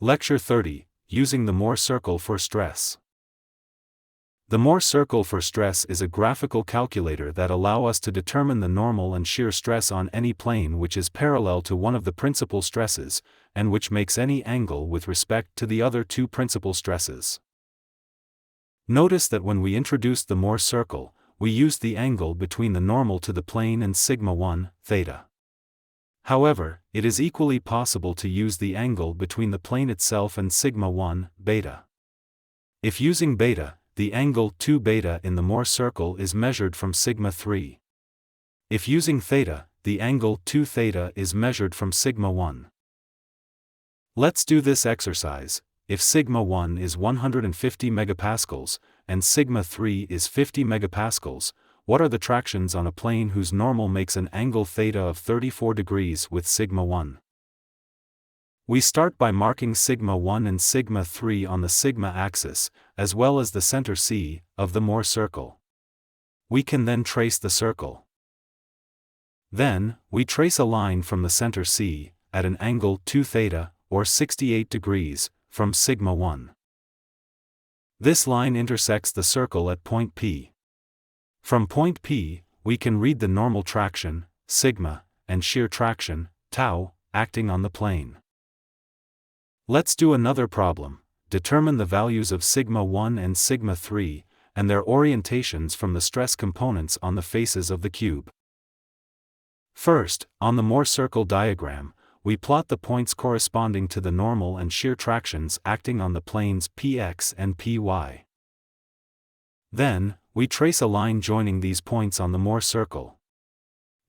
Lecture 30, Using the Mohr Circle for Stress. The Mohr Circle for Stress is a graphical calculator that allows us to determine the normal and shear stress on any plane which is parallel to one of the principal stresses, and which makes any angle with respect to the other two principal stresses. Notice that when we introduced the Mohr circle, we used the angle between the normal to the plane and sigma 1, theta. However, it is equally possible to use the angle between the plane itself and sigma 1, beta. If using beta, the angle 2 beta in the Mohr circle is measured from sigma 3. If using theta, the angle 2 theta is measured from sigma 1. Let's do this exercise. If sigma 1 is 150 megapascals, and sigma 3 is 50 megapascals, what are the tractions on a plane whose normal makes an angle theta of 34 degrees with sigma 1? We start by marking sigma 1 and sigma 3 on the sigma axis, as well as the center C of the Mohr circle. We can then trace the circle. Then, we trace a line from the center C, at an angle 2 theta, or 68 degrees, from sigma 1. This line intersects the circle at point P. From point P, we can read the normal traction, sigma, and shear traction, tau, acting on the plane. Let's do another problem. Determine the values of sigma 1 and sigma 3, and their orientations from the stress components on the faces of the cube. First, on the Mohr circle diagram, we plot the points corresponding to the normal and shear tractions acting on the planes px and py. Then, we trace a line joining these points on the Mohr circle.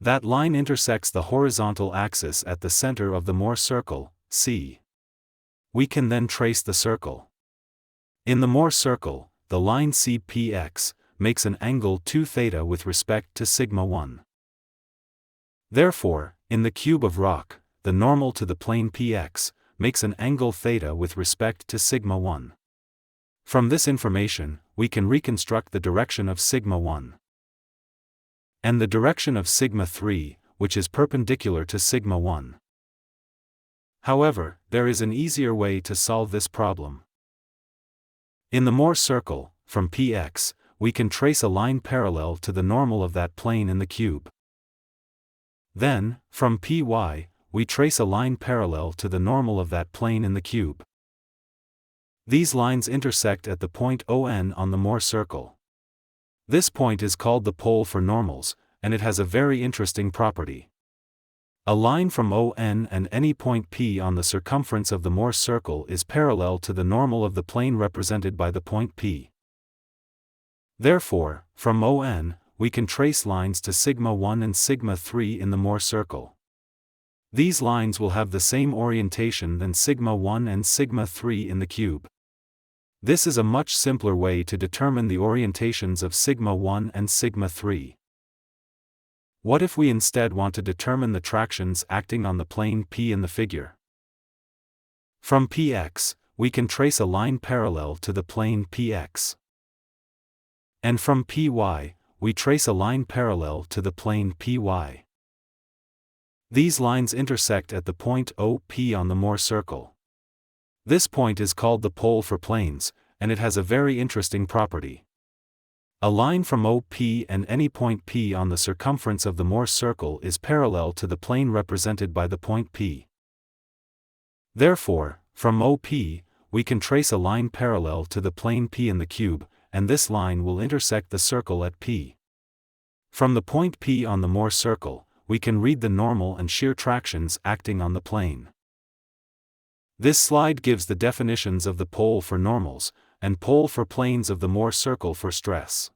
That line intersects the horizontal axis at the center of the Mohr circle, C. We can then trace the circle. In the Mohr circle, the line CPX makes an angle 2 theta with respect to sigma 1. Therefore, in the cube of rock, the normal to the plane px makes an angle theta with respect to sigma 1. From this information, we can reconstruct the direction of sigma 1 and the direction of sigma 3, which is perpendicular to sigma 1. However, there is an easier way to solve this problem. In the Mohr circle, from px, we can trace a line parallel to the normal of that plane in the cube. Then, from py, we trace a line parallel to the normal of that plane in the cube. These lines intersect at the point ON on the Mohr circle. This point is called the pole for normals, and it has a very interesting property. A line from ON and any point P on the circumference of the Mohr circle is parallel to the normal of the plane represented by the point P. Therefore, from ON, we can trace lines to sigma 1 and sigma 3 in the Mohr circle. These lines will have the same orientation than sigma 1 and sigma 3 in the cube. This is a much simpler way to determine the orientations of sigma 1 and sigma 3. What if we instead want to determine the tractions acting on the plane P in the figure? From px, we can trace a line parallel to the plane px. And from py, we trace a line parallel to the plane py. These lines intersect at the point OP on the Mohr circle. This point is called the pole for planes, and it has a very interesting property. A line from OP and any point P on the circumference of the Mohr circle is parallel to the plane represented by the point P. Therefore, from OP, we can trace a line parallel to the plane P in the cube, and this line will intersect the circle at P. From the point P on the Mohr circle, we can read the normal and shear tractions acting on the plane. This slide gives the definitions of the pole for normals, and pole for planes of the Mohr circle for stress.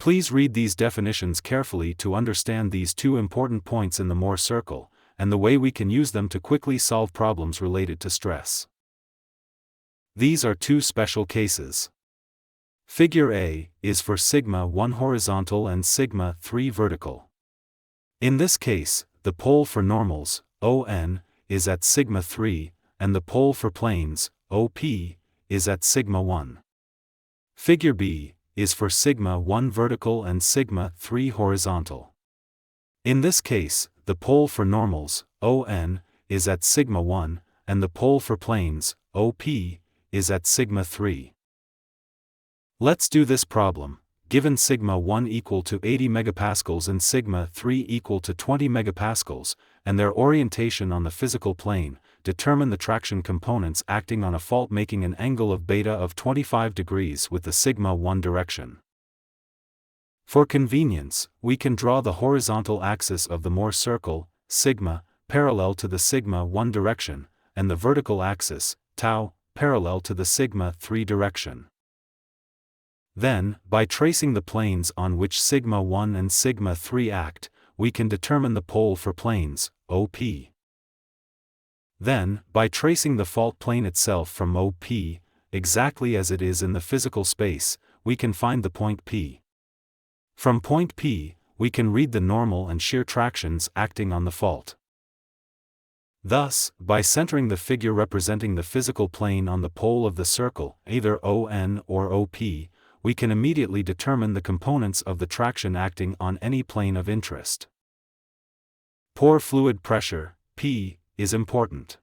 Please read these definitions carefully to understand these two important points in the Mohr circle, and the way we can use them to quickly solve problems related to stress. These are two special cases. Figure A is for sigma 1 horizontal and sigma 3 vertical. In this case, the pole for normals, ON, is at sigma 3, and the pole for planes, OP, is at sigma 1. Figure B is for sigma 1 vertical and sigma 3 horizontal. In this case, the pole for normals, ON, is at sigma 1, and the pole for planes, OP, is at sigma 3. Let's do this problem. Given sigma 1 equal to 80 megapascals and sigma 3 equal to 20 megapascals, and their orientation on the physical plane, determine the traction components acting on a fault making an angle of beta of 25 degrees with the sigma 1 direction. For convenience, we can draw the horizontal axis of the Mohr circle, sigma, parallel to the sigma 1 direction, and the vertical axis, tau, parallel to the sigma 3 direction. Then, by tracing the planes on which sigma 1 and sigma 3 act, we can determine the pole for planes, OP. Then, by tracing the fault plane itself from OP, exactly as it is in the physical space, we can find the point P. From point P, we can read the normal and shear tractions acting on the fault. Thus, by centering the figure representing the physical plane on the pole of the circle, either ON or OP, we can immediately determine the components of the traction acting on any plane of interest. Pore fluid pressure, P, is important.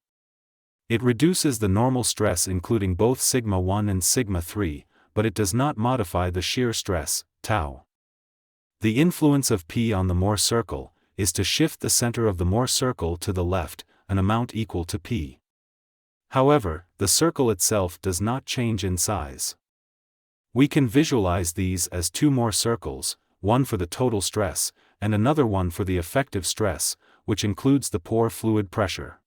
It reduces the normal stress including both sigma 1 and sigma 3, but it does not modify the shear stress, tau. The influence of P on the Mohr circle is to shift the center of the Mohr circle to the left, an amount equal to P. However, the circle itself does not change in size. We can visualize these as two Mohr circles, one for the total stress, and another one for the effective stress, which includes the pore fluid pressure.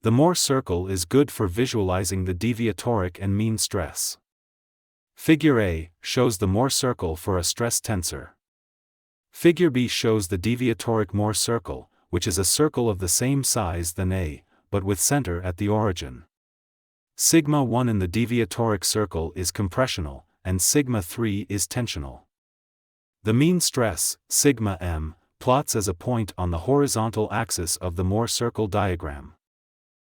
The Mohr circle is good for visualizing the deviatoric and mean stress. Figure A shows the Mohr circle for a stress tensor. Figure B shows the deviatoric Mohr circle, which is a circle of the same size than A, but with center at the origin. Sigma 1 in the deviatoric circle is compressional, and sigma 3 is tensional. The mean stress, sigma m, plots as a point on the horizontal axis of the Mohr circle diagram.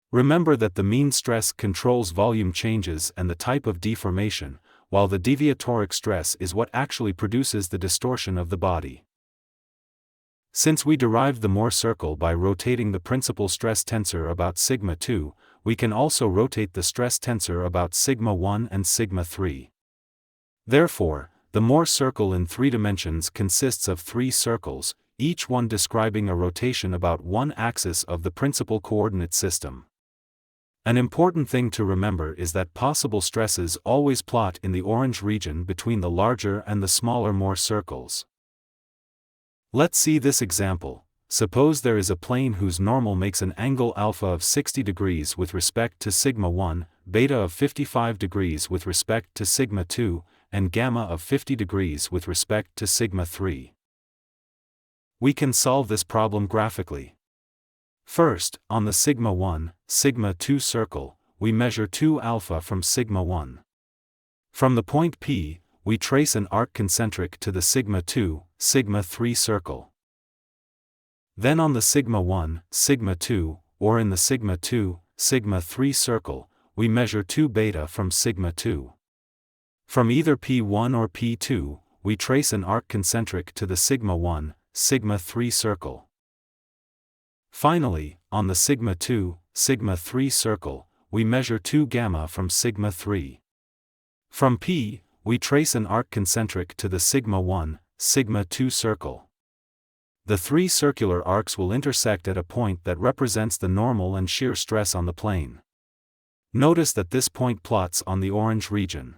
Remember that the mean stress controls volume changes and the type of deformation, while the deviatoric stress is what actually produces the distortion of the body. Since we derived the Mohr circle by rotating the principal stress tensor about sigma 2, we can also rotate the stress tensor about sigma 1 and sigma 3. Therefore, the Mohr circle in 3 dimensions consists of 3 circles, each one describing a rotation about one axis of the principal coordinate system. An important thing to remember is that possible stresses always plot in the orange region between the larger and the smaller Mohr circles. Let's see this example. Suppose there is a plane whose normal makes an angle alpha of 60 degrees with respect to sigma 1, beta of 55 degrees with respect to sigma 2, and gamma of 50 degrees with respect to sigma 3. We can solve this problem graphically. First, on the sigma 1, sigma 2 circle, we measure 2 alpha from sigma 1. From the point P, we trace an arc concentric to the sigma 2, sigma 3 circle. Then on the sigma 1, sigma 2, or in the sigma 2, sigma 3 circle, we measure 2 beta from sigma 2. From either P1 or P2, we trace an arc concentric to the sigma 1, sigma 3 circle. Finally, on the sigma 2, sigma 3 circle, we measure 2 gamma from sigma 3. From P, we trace an arc concentric to the sigma 1, sigma 2 circle. The 3 circular arcs will intersect at a point that represents the normal and shear stress on the plane. Notice that this point plots on the orange region.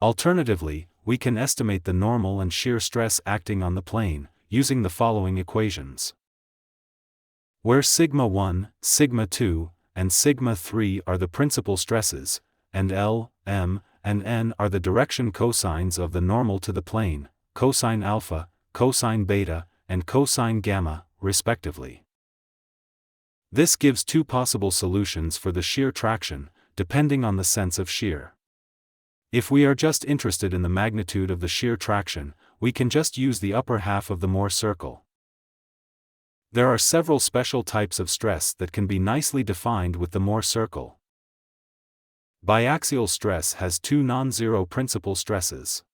Alternatively, we can estimate the normal and shear stress acting on the plane, using the following equations. Where sigma 1, sigma 2, and sigma 3 are the principal stresses, and L, M, and N are the direction cosines of the normal to the plane, cosine alpha, cosine beta, and cosine gamma, respectively. This gives 2 possible solutions for the shear traction, depending on the sense of shear. If we are just interested in the magnitude of the shear traction, we can just use the upper half of the Mohr circle. There are several special types of stress that can be nicely defined with the Mohr circle. Biaxial stress has 2 non-zero principal stresses.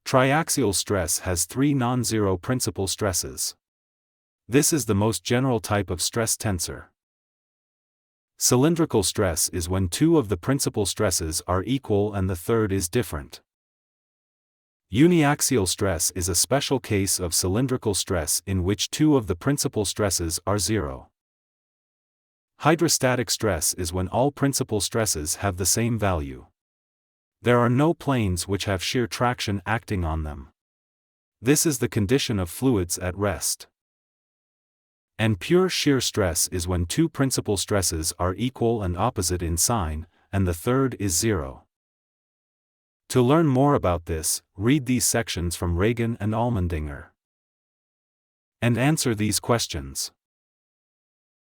Triaxial stress has 3 non-zero principal stresses. This is the most general type of stress tensor. Cylindrical stress is when two of the principal stresses are equal and the third is different. Uniaxial stress is a special case of cylindrical stress in which two of the principal stresses are zero. Hydrostatic stress is when all principal stresses have the same value. There are no planes which have shear traction acting on them. This is the condition of fluids at rest. And pure shear stress is when two principal stresses are equal and opposite in sign, and the third is zero. To learn more about this, read these sections from Reagan and Allmendinger. And answer these questions.